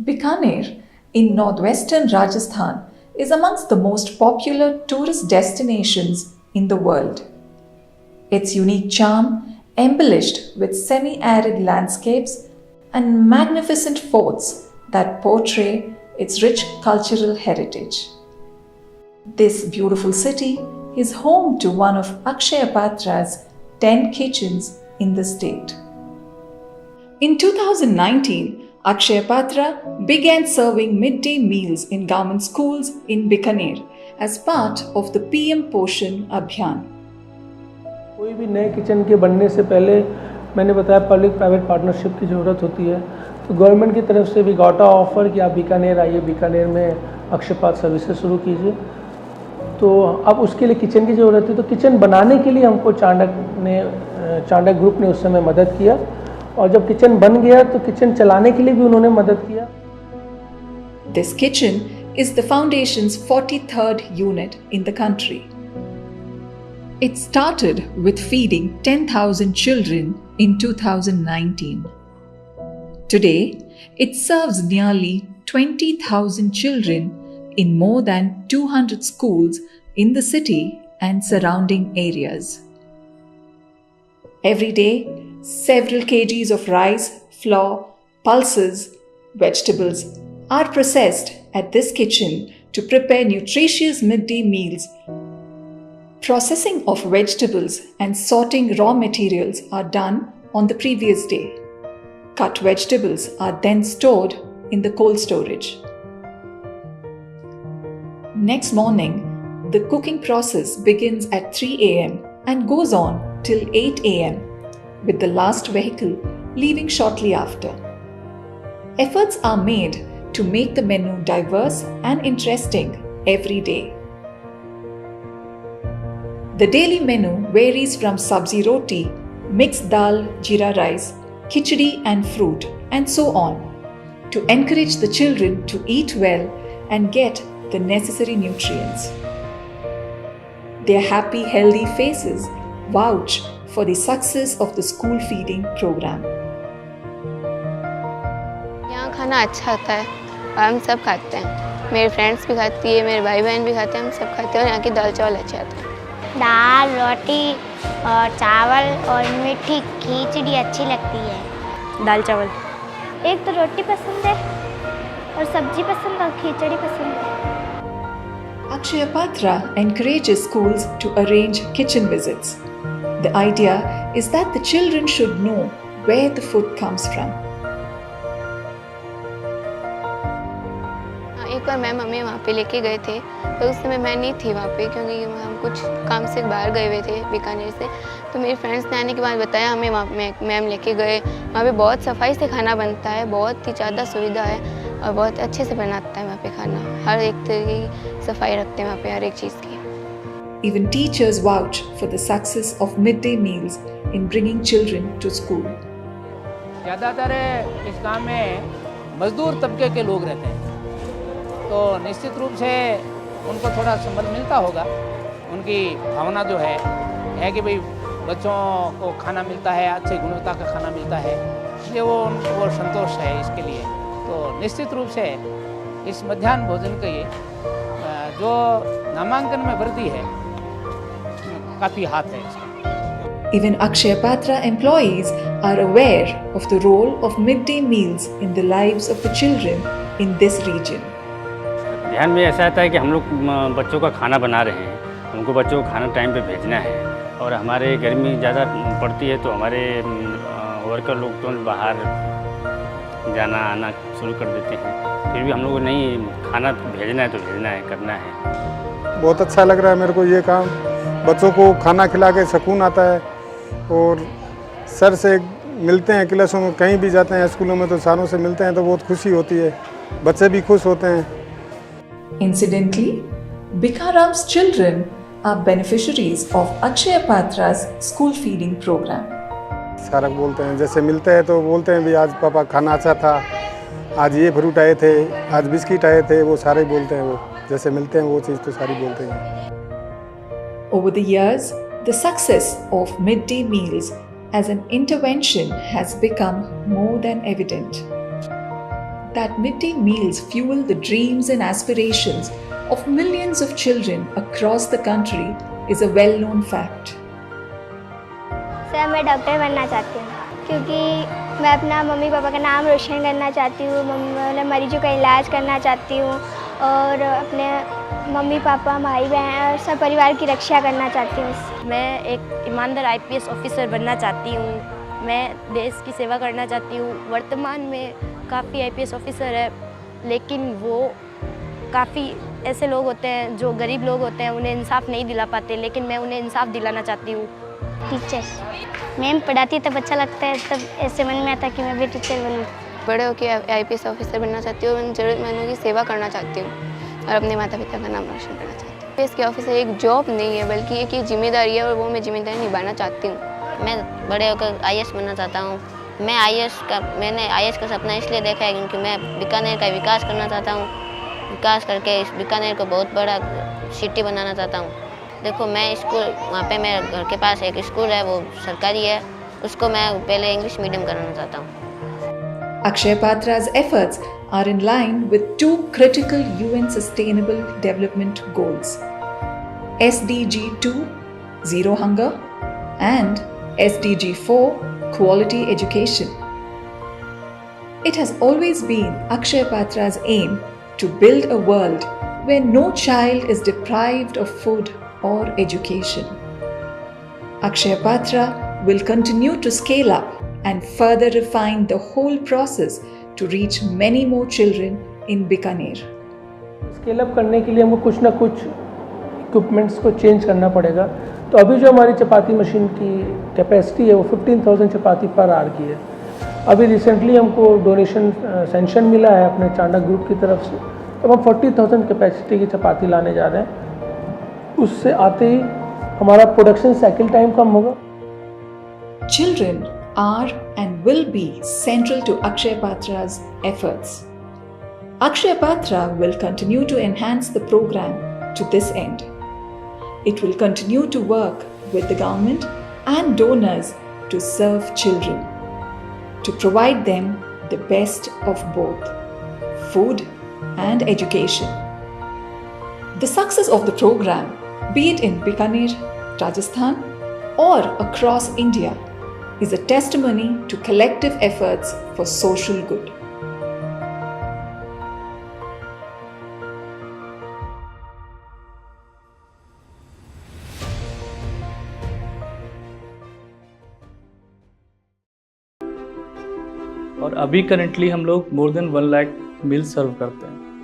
Bikaner in northwestern Rajasthan is amongst the most popular tourist destinations in the world. Its unique charm, embellished with semi-arid landscapes and magnificent forts that portray its rich cultural heritage. This beautiful city is home to one of Akshaya Patra's 10 kitchens in the state. In 2019, Akshaya Patra began serving midday meals in government schools in Bikaner as part of the PM Poshan Abhiyan. कोई भी नए kitchen के बनने से पहले मैंने बताया public private partnership की ज़रूरत होती है, तो गवर्नमेंट की तरफ से भी गॉटा ऑफर कि आप बीकानेर आइए, बीकानेर में अक्षय पात्र सर्विसेज शुरू कीजिए। तो अब उसके लिए किचन की ज़रूरत है, तो किचन बनाने के लिए हमको चाणक्य ग्रुप ने उस समय मदद किया, और जब किचन बन गया तो किचन चलाने के लिए भी उन्होंने मदद किया। This kitchen is the foundation's 43rd unit in the country. It started with feeding 10,000 children in 2019. Today, it serves nearly 20,000 children in more than 200 schools in the city and surrounding areas. Every day, several kgs of rice, flour, pulses, vegetables are processed at this kitchen to prepare nutritious midday meals. Processing of vegetables and sorting raw materials are done on the previous day. Cut vegetables are then stored in the cold storage. Next morning, the cooking process begins at 3 a.m. and goes on till 8 a.m. with the last vehicle leaving shortly after. Efforts are made to make the menu diverse and interesting every day. The daily menu varies from sabzi roti, mixed dal, jeera rice, khichdi and fruit, and so on, to encourage the children to eat well and get the necessary nutrients. Their happy, healthy faces vouch for the success of the school feeding program. यहाँ खाना अच्छा होता है और हम सब खाते हैं। मेरे फ्रेंड्स भी खाती है, मेरे भाई बहन भी खाते हैं, हम सब खाते हैं, और यहाँ की दाल चावल अच्छे आते हैं। दाल, रोटी और चावल और मीठी खिचड़ी अच्छी लगती है। दाल चावल। एक तो रोटी पसंद है और सब्जी पसंद और खिचड़ी पसंद है। Akshaya Patra encourages schools to arrange kitchen visits. The idea is that the children should know where the food comes from. एक बार मैम हमें वहाँ पे लेके गए थे, तो उस समय मैं नहीं थी वहाँ पे, क्योंकि हम कुछ काम से बाहर गए हुए थे बीकानेर से। तो मेरे फ्रेंड्स ने आने के बाद बताया हमें, वहाँ मैम लेके गए। वहाँ पे बहुत सफाई से खाना बनता है, बहुत ही ज़्यादा सुविधा है और बहुत अच्छे से बनाता है वहाँ पे खाना। हर एक तरह की सफाई रखते हैं वहाँ पे, हर एक चीज़ की। Even teachers vouch for the success of midday meals in bringing children to school. ज़्यादातर इस गांव में मजदूर तबके के लोग रहते हैं, तो निश्चित रूप से उनको थोड़ा संबल मिलता होगा। उनकी भावना जो है कि भाई बच्चों को खाना मिलता है, अच्छी गुणवत्ता का खाना मिलता है, ये वो संतोष है इसके लिए। तो निश्चित रूप से इस मध्याह्न भोजन के जो नामांकन में वृद्धि है, काफ़ी हाथ है इसका। Even Akshaya Patra employees are aware of the role of midday meals in the lives of the children in this region. ध्यान में ऐसा आता है कि हम लोग बच्चों का खाना बना रहे हैं, उनको बच्चों को खाना टाइम पे भेजना है, और हमारे गर्मी ज़्यादा पड़ती है तो हमारे वर्कर लोग तो बाहर जाना आना शुरू कर देते हैं। फिर भी हम लोग को नहीं, खाना भेजना है तो भेजना है, करना है। बहुत अच्छा लग रहा है मेरे को ये काम। बच्चों को खाना खिला के सुकून आता है, और सर से मिलते हैं क्लासों में, कहीं भी जाते हैं स्कूलों में तो सारों से मिलते हैं, तो बहुत खुशी होती है, बच्चे भी खुश होते हैं। Incidentally, Bikaram's children are beneficiaries of Akshaya Patra's school feeding program. सारा बोलते हैं, जैसे मिलते हैं तो बोलते हैं भी आज पापा खाना अच्छा था, आज ये फ्रूट आए थे, आज बिस्किट आए थे, वो सारे बोलते हैं। वो जैसे मिलते हैं वो चीज़ तो सारी बोलते हैं। Over the years, the success of midday meals as an intervention has become more than evident. that midday meals fuel the dreams and aspirations of millions of children across the country is a well-known fact. Sir मैं doctor बनना चाहती हूँ क्योंकि मैं अपना mummy papa का नाम रोशन करना चाहती हूँ, मतलब मरीजों का इलाज करना चाहती हूँ और अपने मम्मी पापा भाई बहन और सब परिवार की रक्षा करना चाहती हूँ। मैं एक ईमानदार आईपीएस ऑफिसर बनना चाहती हूँ। मैं देश की सेवा करना चाहती हूँ। वर्तमान में काफ़ी आईपीएस ऑफिसर है, लेकिन वो काफ़ी ऐसे लोग होते हैं जो गरीब लोग होते हैं, उन्हें इंसाफ नहीं दिला पाते, लेकिन मैं उन्हें इंसाफ दिलाना चाहती हूँ। टीचर्स मैम पढ़ाती तब अच्छा लगता है, तब ऐसे मन में आता कि मैं भी टीचर बनूँ। बड़े होकर आईपीएस ऑफिसर बनना चाहती हूँ, ज़रूरतमंदों की सेवा करना चाहती हूँ और अपने माता पिता का नाम रोशन करना चाहती हूँ। आईपीएस के ऑफिसर एक जॉब नहीं है, बल्कि एक जिम्मेदारी है और वो मैं जिम्मेदारी निभाना चाहती हूँ। मैं बड़े होकर आईएएस बनना चाहता हूँ। मैंने आईएएस का सपना इसलिए देखा है क्योंकि मैं बीकानेर का विकास करना चाहता हूँ। विकास करके इस बीकानेर को बहुत बड़ा सिटी बनाना चाहता हूँ। देखो मैं स्कूल, वहाँ पे मेरे घर के पास एक स्कूल है, वो सरकारी है, उसको मैं पहले इंग्लिश मीडियम कराना चाहता हूँ। Akshaya Patra's efforts are in line with two critical UN Sustainable Development Goals, SDG 2, Zero Hunger, and SDG 4, Quality Education. It has always been Akshaya Patra's aim to build a world where no child is deprived of food or education. Akshaya Patra will continue to scale up and further refine the whole process to reach many more children in Bikaner. Scale up करने के लिए हमको कुछ ना कुछ equipments को change करना पड़ेगा। तो अभी जो हमारी चपाती मशीन की कैपेसिटी है वो 15,000 चपाती पर आवर की है। अभी रिसेंटली हमको डोनेशन सेंक्शन मिला है अपने चाणक्य ग्रुप की तरफ से, तो हम 40,000 कैपेसिटी की चपाती लाने जा रहे हैं। उससे आते ही हमारा प्रोडक्शन साइकिल टाइम कम होगा। Children are and will be central to Akshaya Patra's efforts. Akshaya Patra will continue to enhance the program to this end. It will continue to work with the government and donors to serve children, to provide them the best of both food and education. The success of the program, be it in Bikaner, Rajasthan, or across India, is a testimony to collective efforts for social good. और अभी currently हम लोग more than 1 lakh मील सर्व करते हैं।